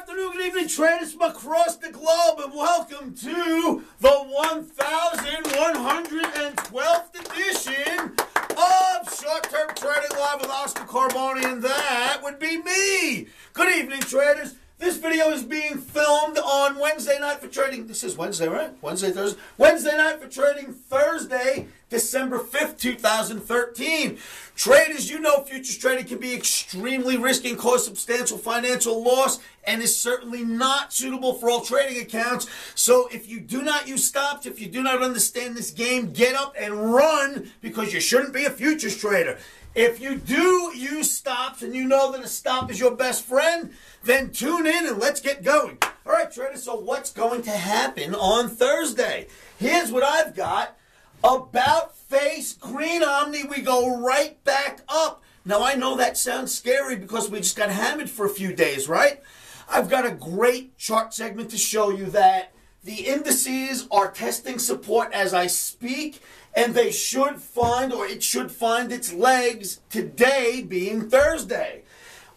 afternoon, good evening, traders from across the globe, and welcome to the 1112th edition of Short-Term Trading Live with Oscar Carboni, and that would be me. Good evening, traders. This video is being filmed on Wednesday night for trading. This is Wednesday, right? Wednesday, Thursday. Wednesday night for trading, Thursday, December 5th, 2013. Traders, you know futures trading can be extremely risky and cause substantial financial loss and is certainly not suitable for all trading accounts. So if you do not use stops, if you do not understand this game, get up and run, because you shouldn't be a futures trader. If you do use stops and you know that a stop is your best friend, then tune in and let's get going. All right, traders, so what's going to happen on Thursday? Here's what I've got. About face, green Omni, we go right back up. Now, I know that sounds scary because we just got hammered for a few days, right? I've got a great chart segment to show you that the indices are testing support as I speak, and they should find, or it should find its legs today being Thursday.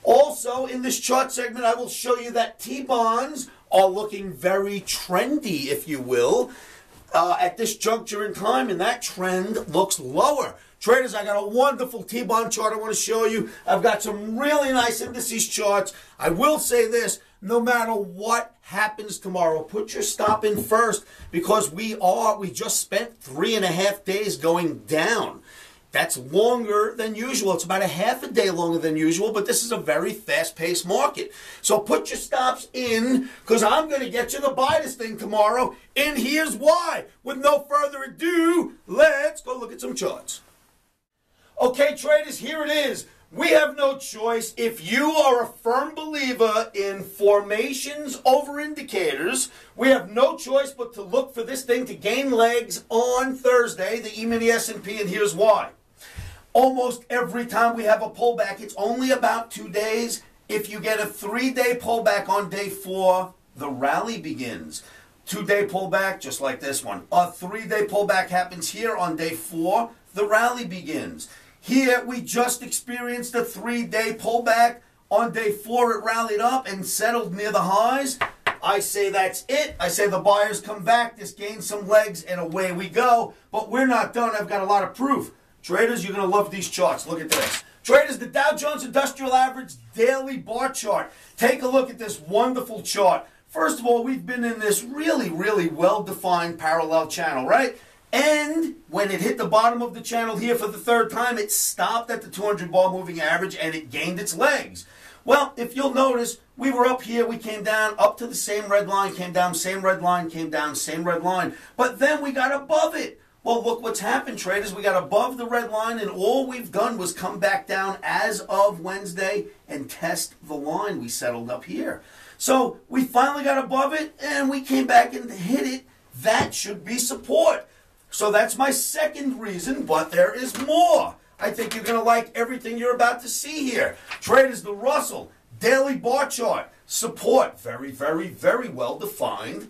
Also, in this chart segment, I will show you that T-bonds are looking very trendy, if you will, at this juncture in time, and that trend looks lower. Traders, I got a wonderful T-bond chart I want to show you. I've got some really nice indices charts. I will say this, no matter what happens tomorrow, put your stop in first, because we just spent 3.5 days going down. That's longer than usual. It's about a half a day longer than usual, but this is a very fast-paced market. So put your stops in, because I'm going to get you to buy this thing tomorrow, and here's why. With no further ado, let's go look at some charts. Okay, traders, here it is. We have no choice. If you are a firm believer in formations over indicators, we have no choice but to look for this thing to gain legs on Thursday, the emini S&P, and here's why. Almost every time we have a pullback, it's only about 2 days. If you get a 3-day pullback on day 4, the rally begins. 2-day pullback, just like this one. A 3-day pullback happens here on day 4, the rally begins. Here, we just experienced a 3-day pullback. On day 4, it rallied up and settled near the highs. I say that's it. I say the buyers come back, this gains some legs, and away we go. But we're not done. I've got a lot of proof. Traders, you're going to love these charts. Look at this. Traders, the Dow Jones Industrial Average daily bar chart. Take a look at this wonderful chart. First of all, we've been in this really, really well-defined parallel channel, right? And when it hit the bottom of the channel here for the 3rd time, it stopped at the 200 bar moving average and it gained its legs. Well, if you'll notice, we were up here, we came down up to the same red line, came down, same red line, came down, same red line. But then we got above it. Well, look what's happened, traders. We got above the red line, and all we've done was come back down as of Wednesday and test the line. We settled up here. So we finally got above it, and we came back and hit it. That should be support. So that's my second reason, but there is more. I think you're going to like everything you're about to see here. Traders, the Russell daily bar chart, support, very, very, very well defined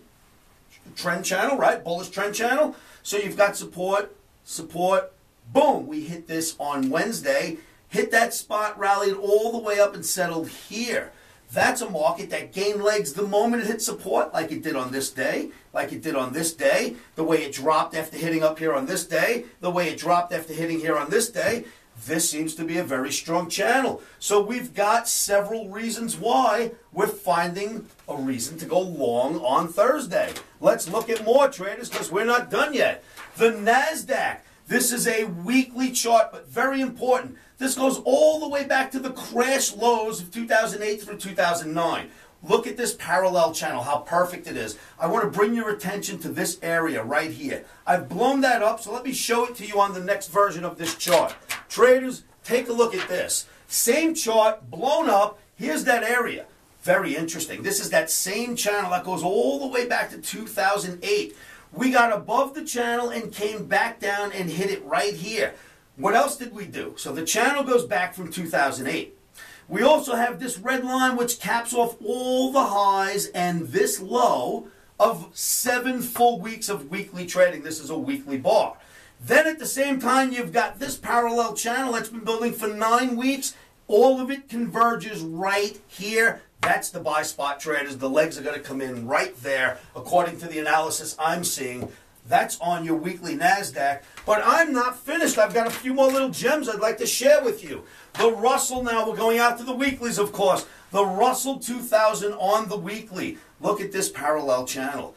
trend channel, right? Bullish trend channel. So you've got support, support, boom. We hit this on Wednesday, hit that spot, rallied all the way up and settled here. That's a market that gained legs the moment it hit support, like it did on this day, like it did on this day, the way it dropped after hitting up here on this day, the way it dropped after hitting here on this day. This seems to be a very strong channel. So we've got several reasons why we're finding a reason to go long on Thursday. Let's look at more, traders, because we're not done yet. The NASDAQ. This is a weekly chart, but very important. This goes all the way back to the crash lows of 2008 through 2009. Look at this parallel channel, how perfect it is. I want to bring your attention to this area right here. I've blown that up, so let me show it to you on the next version of this chart. Traders, take a look at this. Same chart, blown up. Here's that area. Very interesting. This is that same channel that goes all the way back to 2008. We got above the channel and came back down and hit it right here. What else did we do? So the channel goes back from 2008. We also have this red line which caps off all the highs and this low of 7 full weeks of weekly trading. This is a weekly bar. Then at the same time, you've got this parallel channel that's been building for 9 weeks all of it converges right here. That's the buy spot, traders. The legs are going to come in right there, according to the analysis I'm seeing. That's on your weekly NASDAQ. But I'm not finished. I've got a few more little gems I'd like to share with you. The Russell now, we're going out to the weeklies, of course. The Russell 2000 on the weekly. Look at this parallel channel.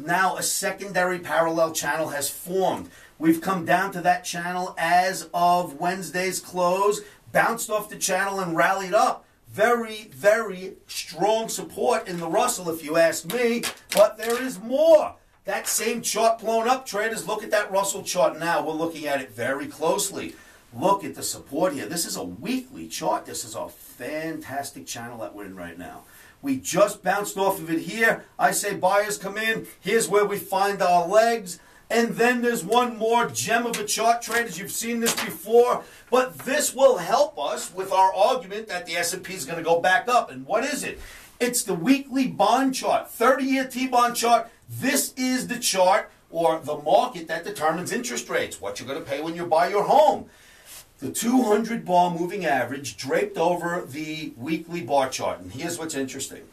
Now a secondary parallel channel has formed. We've come down to that channel as of Wednesday's close, bounced off the channel and rallied up. Very, very strong support in the Russell, if you ask me. But there is more. That same chart blown up, traders. Look at that Russell chart now. We're looking at it very closely. Look at the support here. This is a weekly chart. This is a fantastic channel that we're in right now. We just bounced off of it here. I say buyers come in. Here's where we find our legs. And then there's one more gem of a chart, traders. You've seen this before. But this will help us with our argument that the S&P is going to go back up. And what is it? It's the weekly bond chart, 30-year T-bond chart. This is the chart or the market that determines interest rates, what you're going to pay when you buy your home. The 200 bar moving average draped over the weekly bar chart. And here's what's interesting.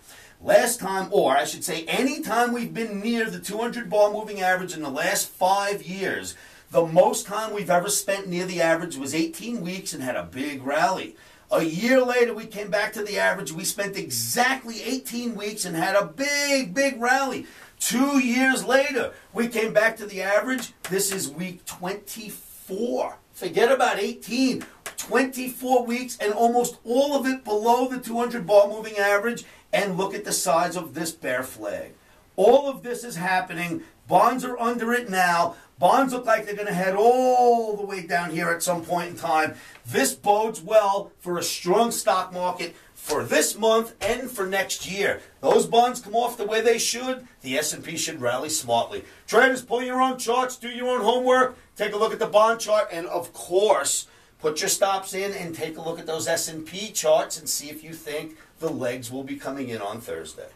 Last time, or I should say any time we've been near the 200 bar moving average in the last 5 years, the most time we've ever spent near the average was 18 weeks and had a big rally. A year later, we came back to the average. We spent exactly 18 weeks and had a big, big rally. 2 years later, we came back to the average. This is week 24. Forget about 18. 24 weeks and almost all of it below the 200 bar moving average. And look at the size of this bear flag. All of this is happening. Bonds are under it now. Bonds look like they're going to head all the way down here at some point in time. This bodes well for a strong stock market for this month and for next year. Those bonds come off the way they should. The S&P should rally smartly. Traders, pull your own charts, do your own homework, take a look at the bond chart, and of course, put your stops in and take a look at those S&P charts and see if you think the legs will be coming in on Thursday.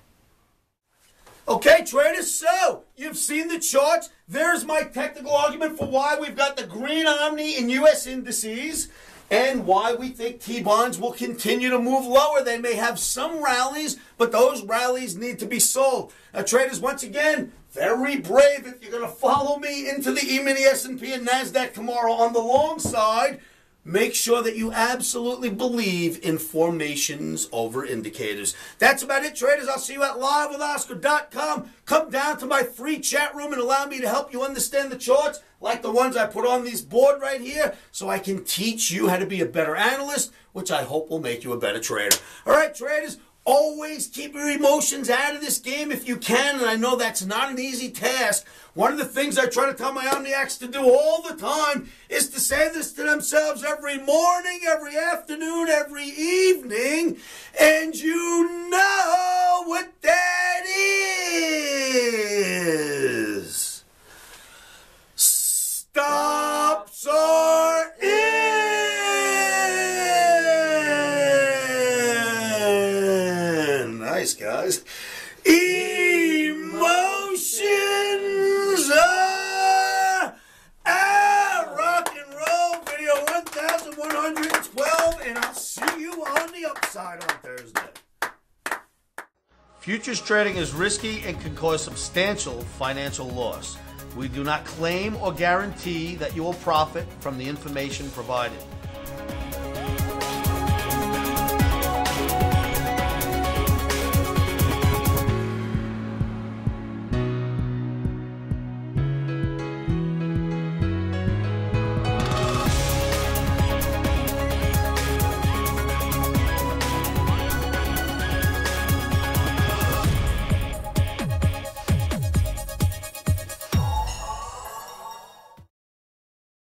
Okay, traders, so you've seen the charts. There's my technical argument for why we've got the green OMNI in U.S. indices and why we think T-bonds will continue to move lower. They may have some rallies, but those rallies need to be sold. Now, traders, once again, very brave if you're going to follow me into the emini, S&P, and NASDAQ tomorrow on the long side. Make sure that you absolutely believe in formations over indicators. That's about it, traders. I'll see you at livewithoscar.com. Come down to my free chat room and allow me to help you understand the charts like the ones I put on this board right here so I can teach you how to be a better analyst, which I hope will make you a better trader. All right, traders, always keep your emotions out of this game if you can, and I know that's not an easy task. One of the things I try to tell my Omniacs to do all the time is to say this to themselves every morning, every afternoon, every evening, and you know what that is. Stops are in. Nice, guys. Emotions are out. Rock and roll video 1112, and I'll see you on the upside on Thursday. Futures trading is risky and can cause substantial financial loss. We do not claim or guarantee that you will profit from the information provided.